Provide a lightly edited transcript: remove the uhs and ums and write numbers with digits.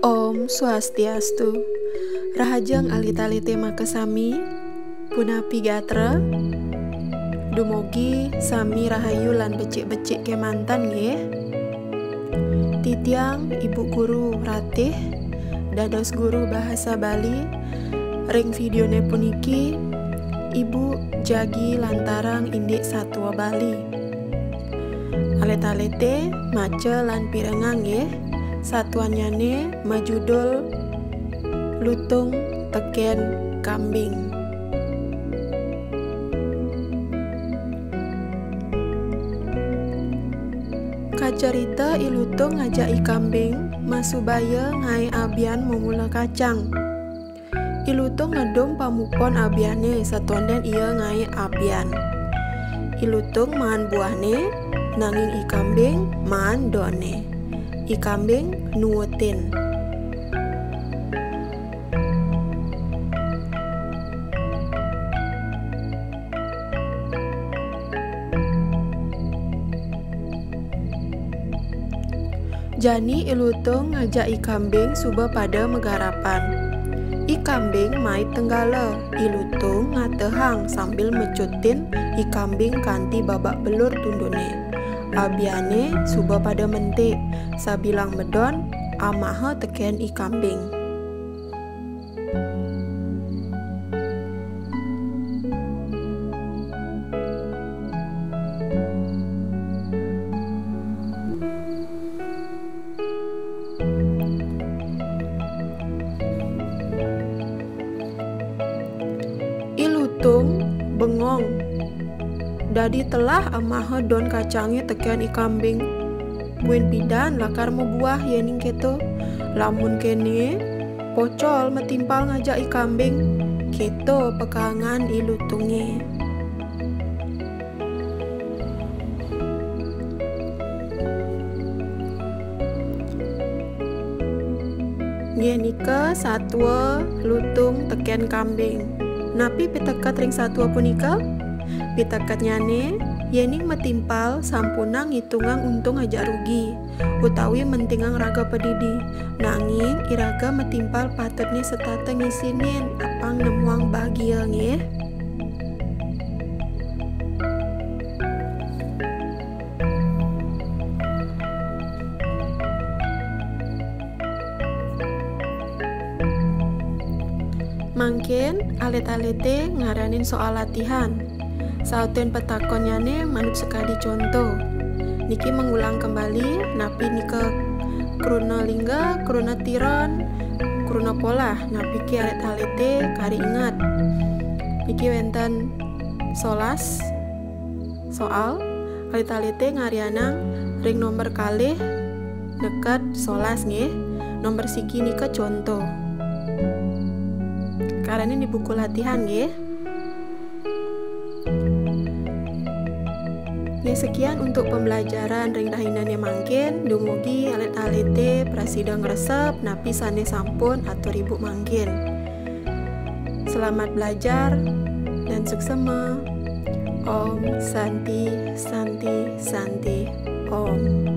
Om Swastiastu. Rahajeng alita-alite makasami punapi gatra. Dumugi sami rahayu lan becik-becik kemantan nggih. Titiang Ibu Guru Ratih dados guru bahasa Bali. Ring videone puniki Ibu Jagi lantarang Indik Satwa Bali. Alet-alete maca lan pirengang nggih. Satuanyane majudul lutung teken kambing. Kacarita ilutung ngajak kambing masubaya ngai abian memula kacang. Ilutung ngedum pamupon abiane satonden ia ngai abian. Ilutung man buahne nanging kambing man done. Kambing nuwetin. Jani ilutung ngajak kambing suba pada megarapan. Kambing mai tenggala, ilutung ngatehang sambil mecutin kambing kanti babak belur tundune. Abiane suba pada mentik, sabilang medon amaha teken kambing. Ilutung bengong. Dadi telah amaha don kacange teken kambing. Buen pidan lakar mau buah yening keto. Lamun kene pocol metimpal ngajak kambing. Keto pekangan ilutunge. Ngenika satwa lutung teken kambing. Napi pitekat ring satwa punika? Pitekatnyane yening metimpal sampunang ngitungang untung aja rugi utawi mentingang raga pedidi nanging iraga metimpal patutnya setata ngisinin apang nemuang bahagia nggih. Mangkin alet-alete ngaranin soal latihan. Sauten petakonyane manut sekali contoh. Niki mengulang kembali napi nika kruna lingga, kruna tiron, kruna pola. Napi ki alet-alete kari ingat. Niki wenten 11 soal alet-alete ngarianang ring nomor kalih dekat 11 nggih. Nomor siki nika contoh. Karena ini di buku latihan nggih. Ya sekian untuk pembelajaran ring dahinane mangkin. Dumugi alet-alete prasidang resep napi sane sampun atur ibu mangkin. Selamat belajar dan suksema. Om Santi Santi Santi Om.